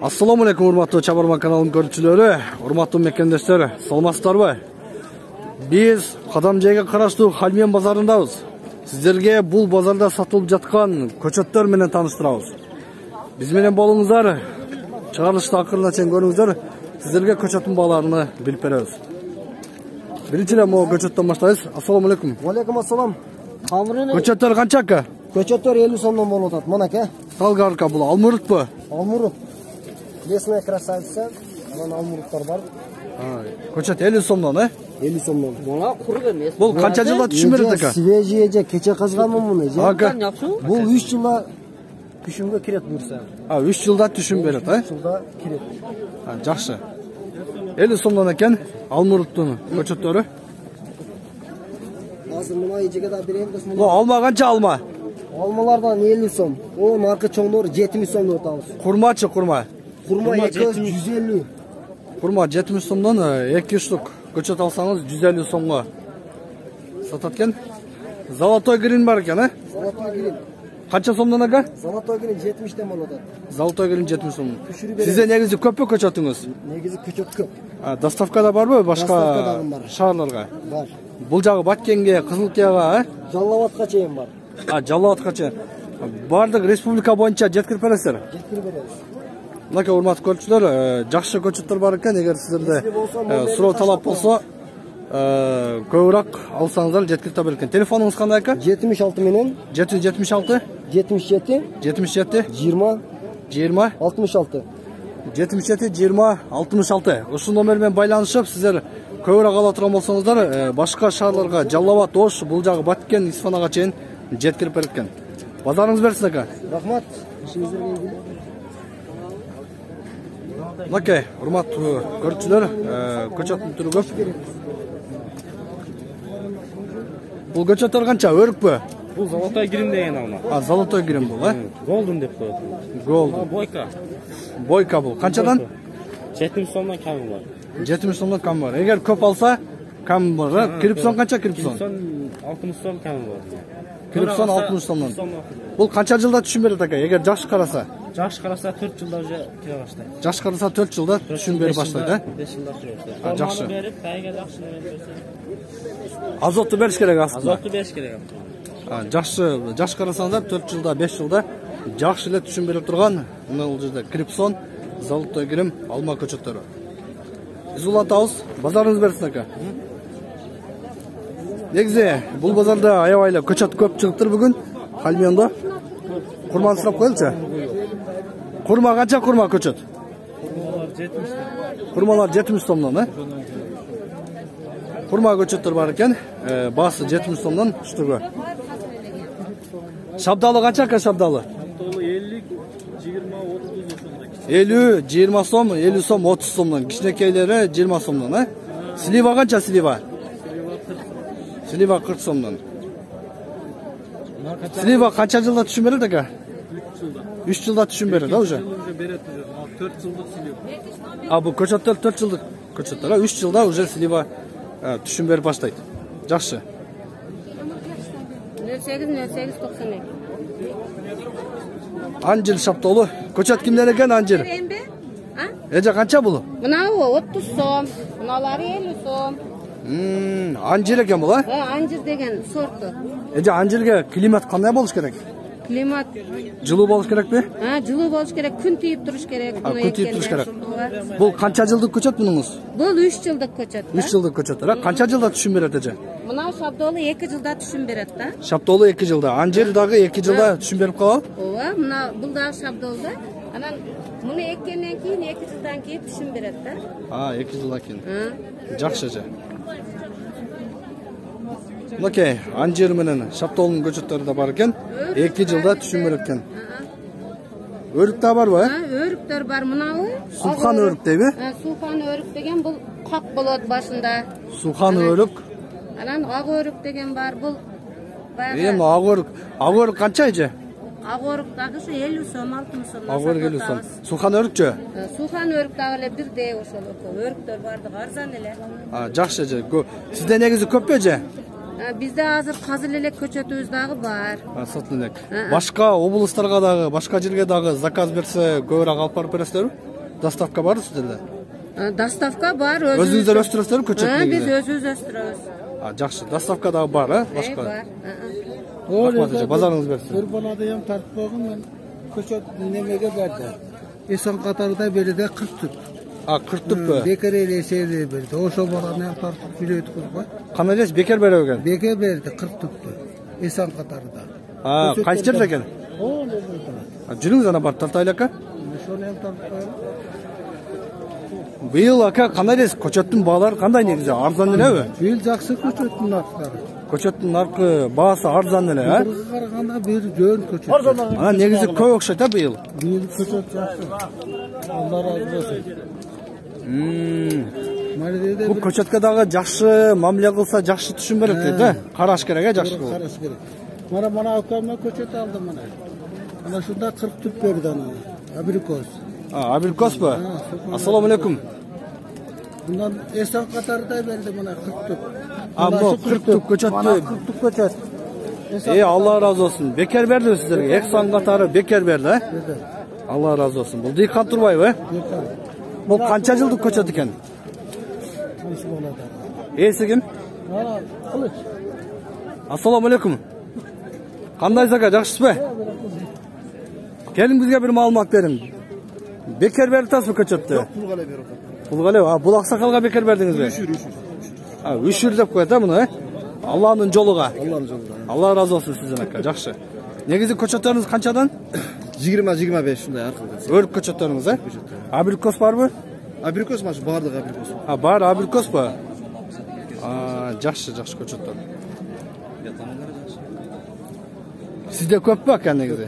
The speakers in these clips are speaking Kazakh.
Assalamu alaikum урматтуу Чабарман каналынын көрүүчүлөрү, урматтуу мекендештер, саламатсыздарбы? Биз Кадам жайга караштуу Халмен базарындабыз. Сиздерге бул базарда сатылып жаткан көчөттөр менен тааныштырабыз. Биз менен болуңуздар, чыгарылышты акырына чейин көрүңүздөр, сиздерге көчөттүн бааларын билип беребиз. Биринчиден могу көчөттөн баштайбыз. Ассаламу алейкум. Алейкум ассалам. Көчөттөр канча ака? Көчөттөр 50 сомдон болуп атат. Мына ке. Талгарка бул алмурутпу? Алмурут. Лесная красавица. Мына алмуруттар бар. Көчөт 50 сомдон, 50 сомдон. Мына курук эмес. Бул канча жылда түшүм берет ака? Свежий эже, кече казганмын муну. Ака. Бул 3 жылда түшүмгө кирет буюрса. 3 жылда түшүм берет, 3 жылда кирет. Жакшы. 50 сомдон экен алмуруттун көчөттөрү. Азыр мына эжеге да берейин десем. Бул алма канча алма? Алмалардан 50 сом. О, наркы чоңдор 70 сом деп атабыз. Курмачы курма. Курма 150. Курма 70 сомдон 2 штук көчөт алсаңыз 150 сомго сатат экен. Золотой грин бар экен, Золотой грин. Канча сомдон ака? Золотой грин 70 болуп атат. Золотой грин 70 сом. Сизде негизи көппү көчөтүңүз? Негизи көчөт көп. Доставкада барбы башка Доставкада бар. шаарларга? Бар. Бул жагы Баткенге, Кызылкияга, Жаллабатка чейин бар. Жаллабатка чейин. Бардык республика боюнча жеткирип бересиздер? Жеткирип беребиз. Мынакей урматтуу көрүүчүлөр, жакшы көчөттөр бар экен. Эгер сиздерде суроо талап болсо, көбүрөөк алсаңыздар жеткирип табылат экен. Телефонуңуз кандай ака? 76 менен 776 77 77 20 20 66. 77 20 66. Ушул номер менен байланышып, сиздер көбүрөөк ала турган болсоңуздар, башка шаарларга, Жалал-Абад, Ош, бул жагы Баткен, Исфанага чейин жеткирип берет экен. Базарыңыз берсин ака. Рахмат. Ишиңиздерге ийгилик. Мынакей урматтуу көрүүчүлөр, көчөттүн түрү көп. Бул көчөттөр канча? Өрүкпү? Бул золотой грин деген алма. Золотой грин бул, Голдун деп коет. Голдун. Бойка. Бойка бул. Канчадан? 70 сомдон ками бар. 70 сомдон кам бар. Эгер көп алса, кам бар. Крипсон канча крипсон? 60 сом ками бар. Крипсон 60 сомдон. Бул канча жылда түшүм берет ака? Эгер жакшы караса? Жакшы караса 4 жылда уже кире баштайт. Жакшы караса 4 жылда түшүм берип баштайт, 5 жылда кире баштайт. Жакшы. Берип, тайга жакшы берсе. Азотту бериш керек астына. Азотту бериш керек. Жакшы карасаңыздар 4 жылда, 5 жылда жакшы эле түшүм берип турган, мына бул жерде крипсон, золотой грим, алма көчөттөрү. Биз улантабыз, базарыңыз берсин ака. Негизи бул базарда аябай эле көчөт көп чыгыптыр бүгүн. Халменде. Курманы сурап коелучу. Курма канча курма көчөт? Курмалар 70. Курмалар 70 сомдон, Курма көчөттөр бар экен. Баасы 70 сомдон штугу. Шабдалы канча ака шабдалы? Шабдалы 50, 20, 30 ошондой. 50, 20 сом, 50 сом, 30 сомдон. Кичинекейлери 20 сомдон, Слива канча слива? Слива 40 сомдон. Слива канча жылда түшүм берет ака? 3 жылда. 3 жылда түшүм берет, уже? Уже берет уже. 4 жылдык слива. Бул көчөттөр 4 жылдык көчөттөр, 3 жылда уже слива түшүм берип баштайт. Жакшы. 08-08-92. Анжир шаптолу. Көчөт кимден экен анжир? Эже канча бул? Мынау 30 сом, мыналары 50 сом. Анжир экен бул, Анжир деген сорты. Эже анжирге климат кандай болуш керек? Климат Жылуу болуш керекпи? жылуу болуш керек, күн тийип туруш керек. Күн тийип туруш керек. Бул канча жылдык көчөт мунуңуз? Бул 3 жылдык көчөт. 3 жылдык көчөт. Канча жылда түшүм берет эже? Мынау шабдолу 2 жылда түшүм берет да. Шаптолу 2 жылда, анжир дагы 2 жылда түшүм берип калабы? Ооба, мына бул дагы шабдолда. Анан муну эккенден кийин 2 жылдан кийин түшүм берет да. 2 жылдан кийин. Жакшы эже. Мынакей, анжир менен шаптолунун көчөттөрү да бар экен. 2 жылда түшүм берет экен. Өрүк да барбы? Өрүктөр бар, мынау. Сухан өрүк дейби? Сухан өрүк деген бул как болот башында. Сухан өрүк. Анан ак өрүк деген бар, бул баягы. Ак өрүк. Ак өрүк канча эже? Ак өрүк дагы 50 сом, 60 сом. Ак өрүк 50 сом. Сухан өрүкчү? Сухан өрүк дагы эле бирдей ошол. Өрүктөр бардыгы арзан эле. Жакшы эже. Сизде негизи көппү эже? Bizde hazır hazır elek köçötübüz dagı var. Satılın elek. Başka облустарга дагы, башка жерге дагы заказ берсе көбүрөөк алып барып бересиздерби? Dostavka barmı sizlerde? Dostavka var. Özünüzler östürüyorsunuz köçet Biz özümüz östürüyoruz. Жақсы. Dostavka da var ha? Başka. Var. Rahmat hocam, bazarınız versin. Bir balada hem tartib qo'ygan men ko'chat nimaga berdi. Eson qatorida berdi 40 tüp. Ha, 40 tüp mü? Bekar eleseydi berdi. O'sha balani ham tartib yurayotib qo'ygan. Kanales bekar beregen. Bekar berdi 40 tüptü. Eson qatorida. Ha, qaysi yerda ekan? O ne bo'ldi? Жүріңіз ана бар тартайлы aka. Shuni ham tartib qo'ygan. Биыл aka Kanales ko'chattың бағалары қандай негізі? Арзан эле бе? Bu yil жақсы ko'chatning narxlari. Ko'chattың narxi бағасы арзан эле, ha? Burga qaraganda bir jo'n ko'chat. Ana негізі көп o'xshaydi биыл. Bu yil ko'chat yaxshi. Alloh rozi bo'lsin. Mana deydi Bu ko'chatkaдағы жақсы мамиле қылса жақсы түсім береді дейді. Қараш керек, жақсы бұл. qarash kerak. Mana akamdan ko'chat oldim mana. Ana shunda 40 tüp berdi ana. Abrikos. Abrikos bu. Assalomu alaykum. Bundan eson qatorida berdi mana 40 tüp. Bu 40 tüp ko'chatni. 40 tüp ko'chat. Allah razı olsun. Bekar berdi sizlerge. Ekson qatori bekar berdi, ha? Allah razı olsun. Bu diqqat turbayбы? Bu qancha yillik ko'chat ekan? Kim? Qilich. Assalomu alaykum. Qandaysiz aka, yaxshisiz-mi? Keling bizga bir ma'lumot bering. Bekar bertasizmi ko'chatni? Yo'q, pulga berib. Pulga, ha, bu oqsoqolga bekar berdingizmi? Ha, 3 yil deb qo'yadi buni, ha? Allohning yo'liga. Allah razı olsun sizden aka, yaxshi. Negizi ko'chatlarınız qanchadan? 20-25 shunday arqildi. O'rk ko'chatlarınız, ha? Abrikos barmi? Abrikos mana shu bardiq abrikos. Ha, bar abrikos bu. Yaxshi ko'chatlar. Sizde ko'pmi aka negizi?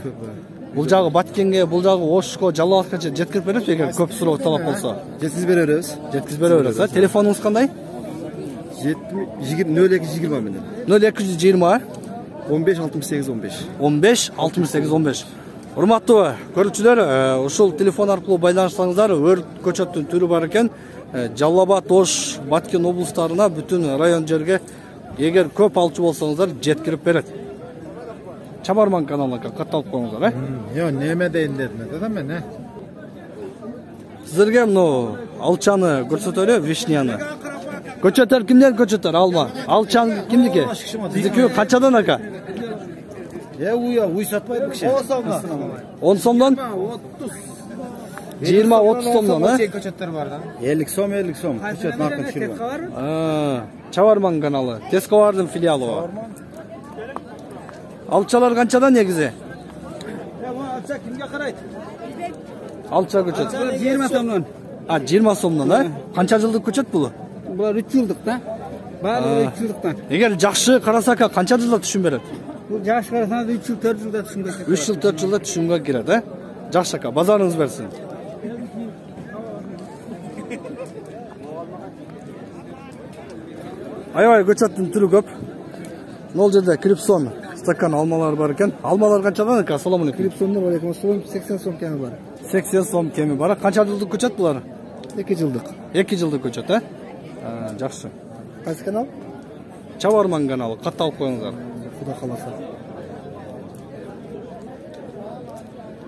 Бұл жағы Баткенге, бұл жағы Ошко, Жалалатқанша жеткізіп бересіз бе егер көп сұрау талап болса? Жеткізіп береміз. Жеткізіп береміз, ha? Telefonunuz qanday? 0220 менен. 0220 15 68 15. 15 68 15. Урматтуу көрүүчүлөр, ушул телефон аркылуу байланышсаңыздар, өрт көчөттүн түрү бар экен. Жалал Абад, Ош, Баткен облустарына бүтүн район жерге эгер көп алчу болсоңуздар жеткирип берет. Чабарман каналына катталып коюңуздар, э? Yo, неме дейин дедим да мен, э? Сиздерге мына алчаны көрсөтөлү, вишняны. Көчөтөр кимден көчөтөр? Алма. Алчан кимдики? Сиздики канчадан ака? Уй сатпайт бу киши. 10 сомдон? 20-30 сомдон, э? Көчөттөр бар да. 50 сом, 50 сом. Көчөт наркы түшүрүп. Чабарман каналы. Тескобардын филиалы бар. Алчалар канчадан негизи? Alça kimga qaraydi? Alça көчөт. 20 сомдон. 20 сомдон, э? Канча жылдык көчөт бул? Bular 3 yıllık da. Bari 3 yıllıktan. Эгер жакшы карасак, канча жылда түшүм берет? Bu yaş karasanız 3 yıl 4 yılda düşünmek. 3 yıl 4 жылда түшүмгө кирет, э? Жакшы ака, базарыңыз берсин. Аябай көчөттүн түрү көп. Мол жерде крипсон, стакан алмалар бар экен. Алмалар канчадан ака? Assalomu alaykum. Kripsonlar var ekan, 80 сом kemi var. 80 сом кеми бар. Канча жылдык көчөт булар? 2 yıllık. 2 жылдык көчөт, э? Жакшы. Qaysi kanal? Чабарман каналы, катталып коюңуздар. Xudo xolasa.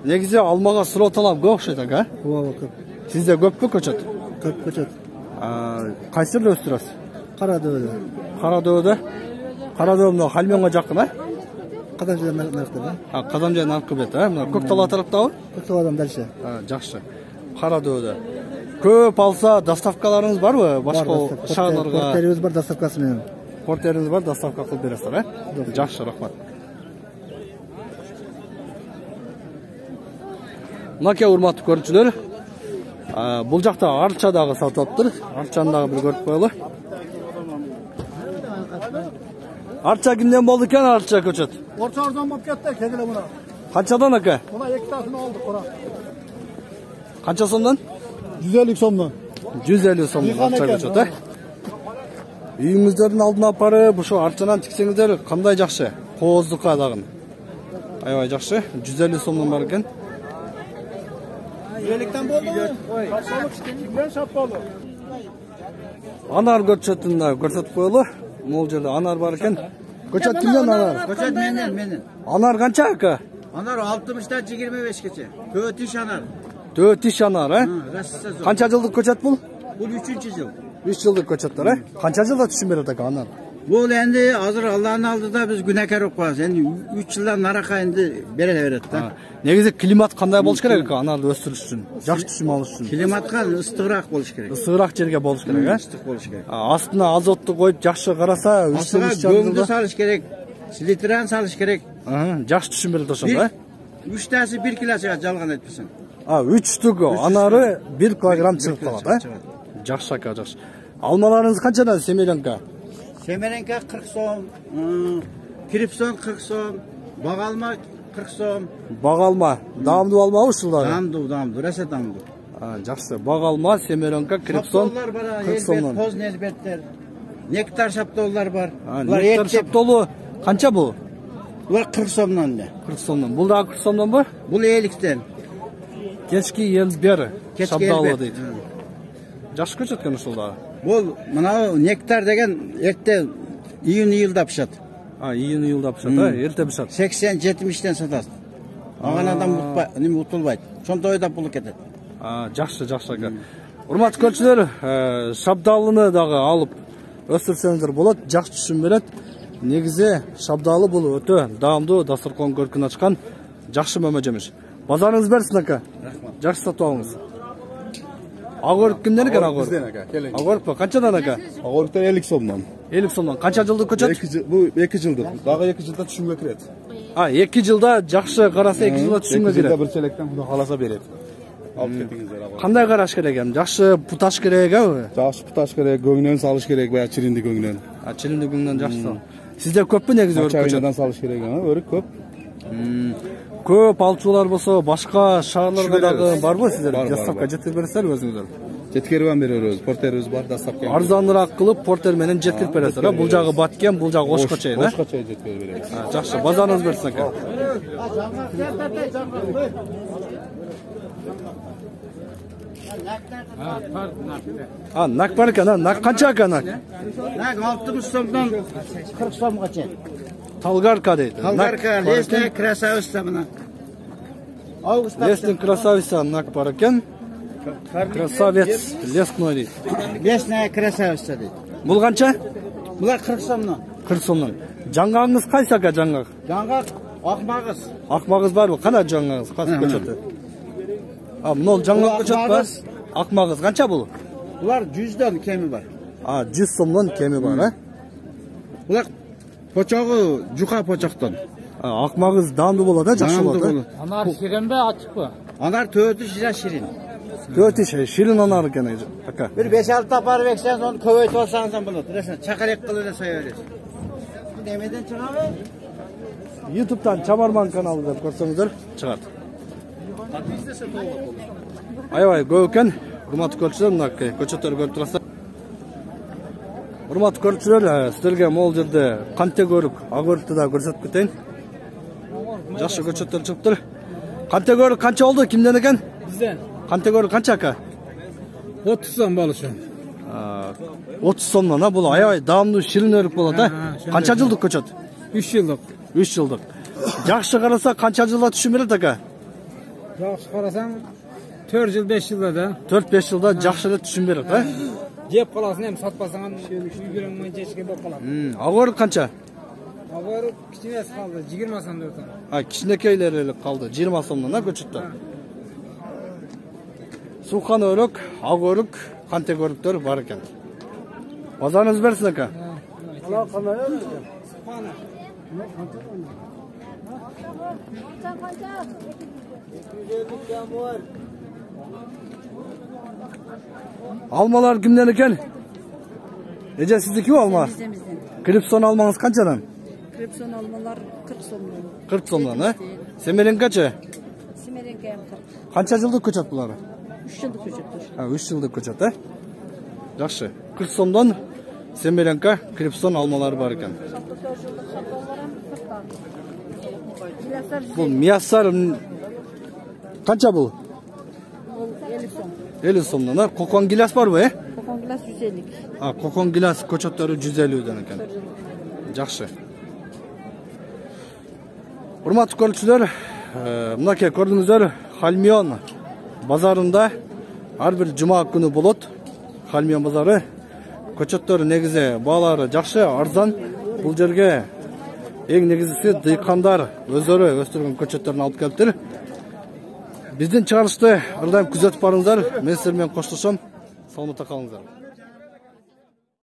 Негизи алмага суроо талап көп окшойт ака. Ova ko'p. Сизде көппү көчөт? Ko'p ko'chat. Кайсы жерде өстүрөсүз? Qaradağ'da. Qaradağ'da. Qaradağ мына Халменге жакын, э? Qadamcıdan narxda. Qadamja narxı bет, э? Мына Көктала тараптабы? Ko'kto'g'adan dalsha. Жакшы. Qaradağ'da. Көп алса, доставкаларыңыз барбы? Башка шаһарларга? Porterimiz бар, доставкасы менен. Портериңиз бар, доставка кылып бересиздер, э? Жакшы, рахмат. Мынакей урматтуу көрүүчүлөр, бул жакта арча дагы сатылыптыр. Арчаны дагы бир көрүп коелу. Arça kimden boldu ekan arça көчөт? Orta arzon bo'lib ketdi, kelinglar buna. Qanchadan aka? Buna ikkitasini oldik, qora. Qancha so'mdan? 150 so'mdan. 150 so'mdan arça көчөт, э? Үйүңүздөрдүн алдына апарып, ушу арчанан тиксеңиздер кандай жакшы? Кооздукка дагы. Аябай жакшы, 150 so'mdan бар экен. 50 болдубу? Сатылып kimden сатпалы? Anar көчөтүн да көрсөтүп коелу. Мол жерде анар бар экен. Көчөт кимден анар? Көчөт менен. Анар канча ака? Анар 60 та 25 кече. Көтүш анар. 4 iş anar, ha? Rossiya zo'r. Qancha yıllık ko'chat bu? Bu 3-chi yil. 3 yıllık ko'chatlar, ha? Qancha yilda tushum beradi aka anar? Bu endi hozir Allohning oldida biz gunohkor bo'lib qolamiz. Endi 3 yildan nariga endi beraveradi-da. Negizi klimat qanday bo'lish kerak aka anarni o'stirish uchun? Yaxshi tushum olish uchun. Klimatga issiqroq bo'lishi kerak. Issiqroq yerga bo'lish kerak, ha? Issiq bo'lishi kerak. Astına azotni qo'yib yaxshi qarasa, 3 yil go'ngni solish kerak. Silitran solish kerak. Yaxshi tushum beradi o'shanda. 3 tasi 1 kilo chiqadi, yolg'on aytmasam. 3 tugi anari 1 kilogram chiqib qoladi, ha? Yaxshi aka, yaxshi. Almalaringiz qanchadan Semelenka? Semelenka 40 so'm, Kripson 40 so'm, Bog'alma 40 so'm. Bog'alma, damdu alma usullar. Damdu, rasa damdu. Yaxshi. Bog'alma, Semelenka, Kripson 40 so'mdan. Poz nezbetler. Nektar şaptollar var. Nektar şaptolu qancha bu? Ular 40 so'mdan da. 40 so'mdan. Bu da 40 so'mdan bu? Bu 50 Kechki yil beri Shabdalo deydi. Hı. Yaxshi ko'rsatgan usullar. Bu mana nektar degan erta iyun yilda pishadi. Iyun yilda pishadi, erta pishadi. 80-70 dan sotasiz. Olgan odam utilmaydi. Shunday o'ylab pul ketadi. Yaxshi aka. Hurmatli ko'rchilar, Shabdalini dag'i olib o'stirsangizlar bo'ladi, yaxshi tushum beradi. Negizi Shabdali bu o'ta damdu dasturxon ko'rkin ochgan yaxshi mamajamiz. Bozoringiz bersin aka. Rahmat. Yaxshi sotib olinglar. Og'orib kimdan ekan og'orib? Bizdan aka, keling. Og'orib qanchadan aka? Og'oribdan 50 so'mdan. 50 so'mdan. Qancha yillik ko'chat? Bu 2 yildir. Dag'i 2 yilda tushumga kiradi. 2 yilda yaxshi qarasa 2 yilda tushumga kiradi. Bir chelakdan xudo xolasa beradi. Olib ketingizlar og'or. Qanday qarash kerak ham? Yaxshi putash kerak-a? Yaxshi putash kerak, go'ngdan solish kerak va chirindi go'ngdan. Chirindi go'ngdan yaxshi sol. Sizda ko'pmi negiz o'rik ko'chat? Chirinidan solish kerak, ha? O'rik ko'p. Ko'p alçular bo'lsa, boshqa shaharlarga dag'i bormi sizlar? Dastavka yetkazib berasizlar o'zingizlar. Yetkazib ham beramiz. Porterimiz bor, dastavka. Arzonroq qilib porter bilan yetkazib berasizlar. Bu jog'i batgan, bu jog'i o'shqacha edi. O'shqacha yetkazib beramiz. Yaxshi, bozoringiz bersin aka. Nak bor ekan, nak qancha ekan nak? Nak 60 so'mdan 40 so'mgacha. Talgarka deydi. Talgarka, lesni krasavitsa mana. Avgustda Lesni krasavitsa nak bor ekan. Krasavets lesnoy deydi. Lesni krasavitsa deydi. Bu qancha? Bular 40 so'mdan. 40 so'mdan. Жаңғағыңыз qaysi aka жаңғақ? Жаңғақ oqmag'iz. Oqmag'iz bormi? Qanday жаңғағыңыз? Qaysi ko'chatda? Bunol жаңғақ ko'chat bor. Oqmag'iz qancha bu? Bular 100 dan kemi bor. 100 so'mdan kemi bor, ha? Bular pochog'i juqa pochoqdan. Oqmag'iz damdi bo'ladi, yaxshi bo'ladi. Anar shirinmi, ochiqmi? Anar 4 jira shirin. 4 shirin anar ekan aka. Bir 5-6 taparib eksangiz, onu ko'paytib olsangiz ham bo'ladi. Rasman chaqaloq qilib so'yaverasiz. Nimadan chiqaver? YouTube'dan Chamarman kanalida ko'rsangizlar chiqadi. Ayvay, go'kan, hurmatli ko'rchilar, mana ko'chatlar ko'rib turasizlar. Hurmatli ko'rchilar, sizlarga mo'l yerda qancha ko'rik, og'ortida ko'rsatib ketayin. Yaxshi ko'chatlar chiqibdir. Qancha ko'rik qancha oldi? Kimdan ekan? Bizdan. Qancha ko'rik qancha aka? 30 so'm bo'lishi. 30 so'mdan ha, bu ayvay, damli shirin o'rik bo'ladi. Qancha yillik ko'chat? 3 yillik. 3 yillik. Yaxshi qarasa qancha yilda tushum beradi aka? Yaxshi qarasam 4 yil 5 yilda. 4-5 yilda yaxshilab tushum beradi, ha? Jeb qolasan ham sotpasan ham yugurmay jechga bo'lib qoladi. Og'orib qancha? Og'orib kichkinasi qoldi, 20 so'mdan o'tadi. Kichkinakaylar qoldi, 20 so'mdan ha ko'chatda. Suvxon o'rik, og'orib, qancha ko'riklar bor ekan. Bozoringiz bersin aka. Almalar kimden ekan? Nece sizdeki mi alma? Bizden. Kripson almanız kaçadan? Kripson almalar 40 so'mdan. 40 so'mdan ha? Semerin kaçı? Semerenka ham 40. Qancha yillik ko'chat bular? 3 yillik ko'chatdir. 3 yillik ko'chat ha? Yaxshi. 40 so'mdan Semerenka, Kripson almalar bor ekan. Bu miyassar qancha bu? 50 so'm. 50 so'mdan ha? Qo'qon gilas bormi? Qo'qon gilas 150. Qo'qon gilas ko'chatlari 150 dan ekan. Yaxshi. Hurmatli ko'ruvchilar, bunaqay ko'rdingizlar, Xalmiyon базарында ар бир жума күнү болот. Хальмен базары. Көчөттөр негизи баалары жакшы, арзан. Бул жерге эң негизгиси дыйкандар өздөрү өстүргөн көчөттөрүн алып келиптир. Биздин чыгарышты ар дайым күзөтүп барыңыздар. Мен силер менен коштошом. Саламатта калыңыздар.